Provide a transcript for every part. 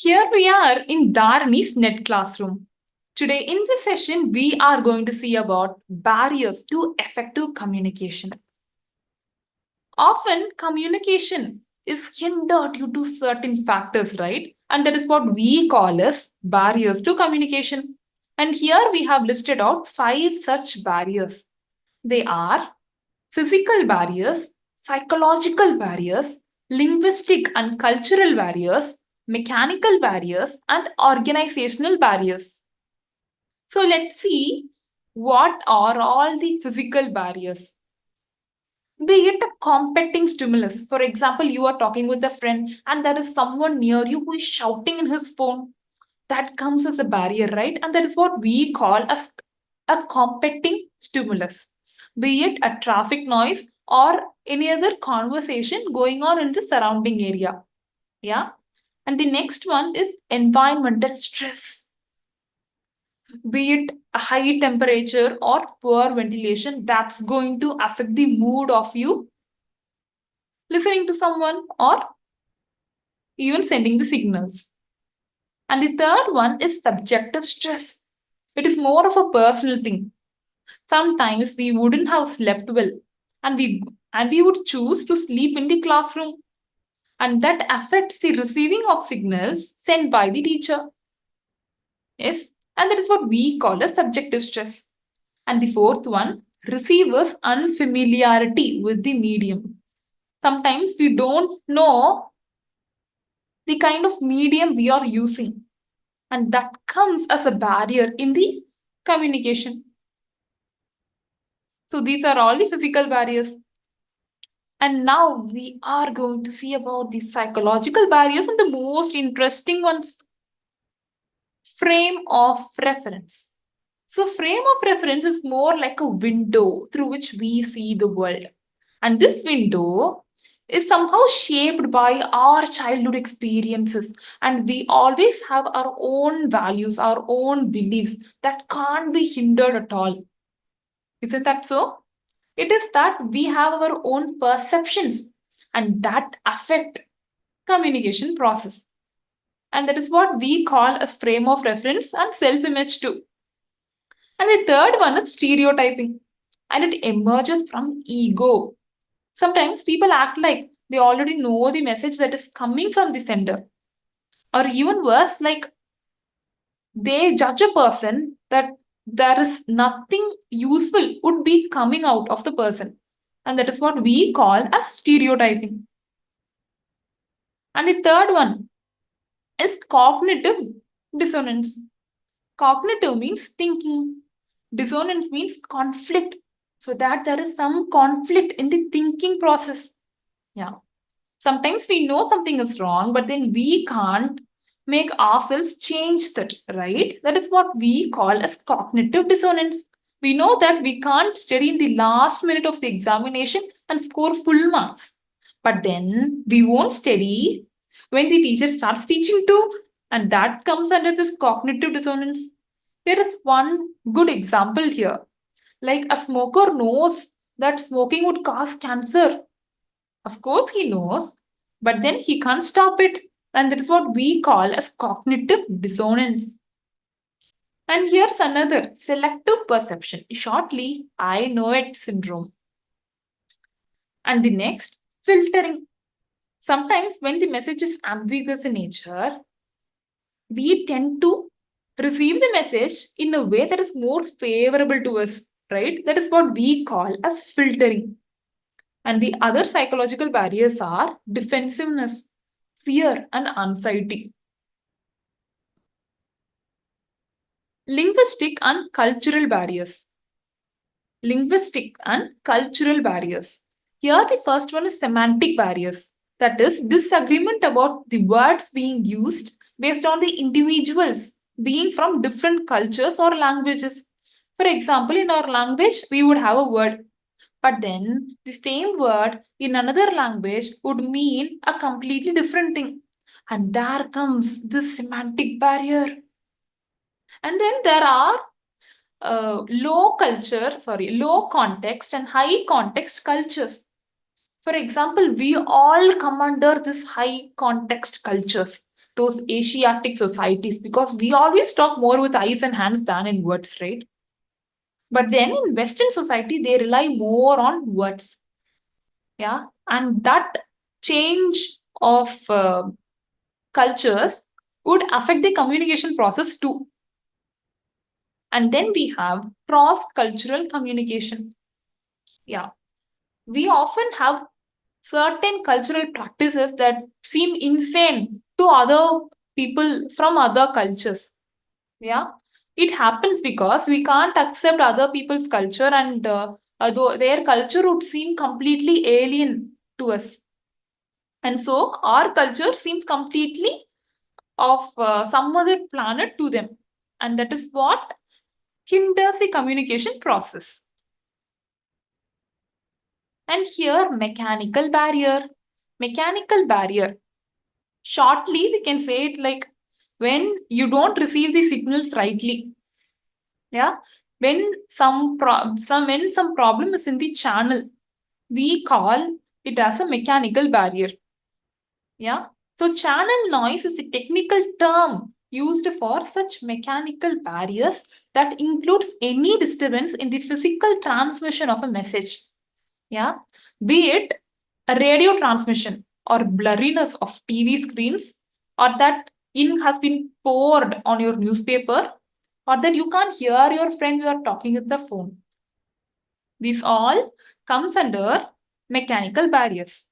Here we are in Dharani's net classroom. Today in this session, we are going to see about barriers to effective communication. Often communication is hindered due to certain factors, right? And that is what we call as barriers to communication. And here we have listed out 5 such barriers. They are physical barriers, psychological barriers, linguistic and cultural barriers, mechanical barriers, and organizational barriers. So let's see what are all the physical barriers. Be it a competing stimulus. For example, you are talking with a friend and there is someone near you who is shouting in his phone. That comes as a barrier, right? And that is what we call as a competing stimulus. Be it a traffic noise or any other conversation going on in the surrounding area. Yeah. And the next one is environmental stress. Be it a high temperature or poor ventilation, that's going to affect the mood of you listening to someone or even sending the signals. And the third one is subjective stress. It is more of a personal thing. Sometimes we wouldn't have slept well and we would choose to sleep in the classroom, and that affects the receiving of signals sent by the teacher. Yes, and that is what we call a subjective stress. And the fourth one, receivers' unfamiliarity with the medium. Sometimes we don't know the kind of medium we are using, and that comes as a barrier in the communication. So these are all the physical barriers. And now we are going to see about the psychological barriers and the most interesting ones. Frame of reference. So frame of reference is more like a window through which we see the world. And this window is somehow shaped by our childhood experiences. And we always have our own values, our own beliefs that can't be hindered at all. Isn't that so? It is that we have our own perceptions and that affect communication process. And that is what we call a frame of reference and self-image too. And the third one is stereotyping, and it emerges from ego. Sometimes people act like they already know the message that is coming from the sender, or even worse, like they judge a person that there is nothing useful would be coming out of the person. And that is what we call as stereotyping. And the third one is cognitive dissonance. Cognitive means thinking, dissonance means conflict. So that there is some conflict in the thinking process. Yeah. Sometimes we know something is wrong, but then we can't make ourselves change that, right? That is what we call as cognitive dissonance. We know that we can't study in the last minute of the examination and score full marks. But then we won't study when the teacher starts teaching too, and that comes under this cognitive dissonance. There is one good example here. Like a smoker knows that smoking would cause cancer. Of course, he knows, but then he can't stop it. And that is what we call as cognitive dissonance. And here's another selective perception. Shortly, I know it syndrome. And the next, filtering. Sometimes when the message is ambiguous in nature, we tend to receive the message in a way that is more favorable to us, right? That is what we call as filtering. And the other psychological barriers are defensiveness, fear, and anxiety. Linguistic and cultural barriers. Linguistic and cultural barriers. Here, the first one is semantic barriers. That is, disagreement about the words being used based on the individuals being from different cultures or languages. For example, in our language, we would have a word, but then the same word in another language would mean a completely different thing. And there comes this semantic barrier. And then there are low context and high context cultures. For example, we all come under this high context cultures. those Asiatic societies, because we always talk more with eyes and hands than in words, right? But then in Western society, they rely more on words. Yeah. And that change of cultures would affect the communication process too. And then we have cross-cultural communication. Yeah. We often have certain cultural practices that seem insane to other people from other cultures. Yeah. It happens because we can't accept other people's culture, and though their culture would seem completely alien to us. And so our culture seems completely of some other planet to them. And that is what hinders the communication process. And here, mechanical barrier. Mechanical barrier. Shortly, we can say it like when you don't receive the signals rightly. Yeah. When some problem is in the channel, we call it as a mechanical barrier. Yeah. So channel noise is a technical term used for such mechanical barriers that includes any disturbance in the physical transmission of a message. Yeah. Be it a radio transmission or blurriness of TV screens, or that ink has been poured on your newspaper, or that you can't hear your friend you are talking with the phone. These all comes under mechanical barriers.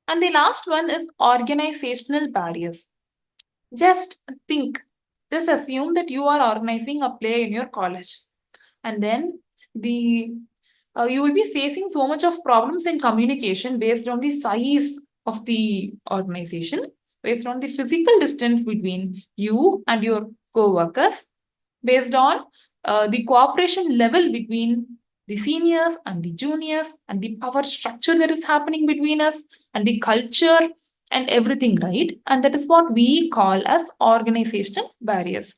And the last one is organizational barriers. Just think, just assume that you are organizing a play in your college, and then the you will be facing so much of problems in communication based on the size of the organization, based on the physical distance between you and your co-workers, based on the cooperation level between the seniors and the juniors, and the power structure that is happening between us, and the culture and everything, right? And that is what we call as organizational barriers.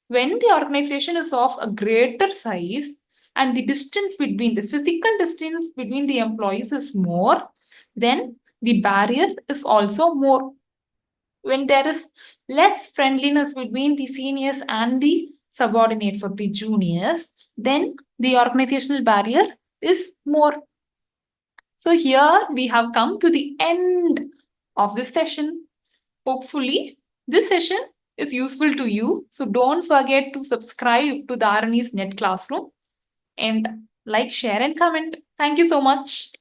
When the organization is of a greater size and the distance between the physical distance between the employees is more, then the barrier is also more. When there is less friendliness between the seniors and the subordinates of the juniors, then the organizational barrier is more. So here we have come to the end of this session. Hopefully, this session is useful to you. So don't forget to subscribe to the Dharani's Net Classroom and like, share, and comment. Thank you so much.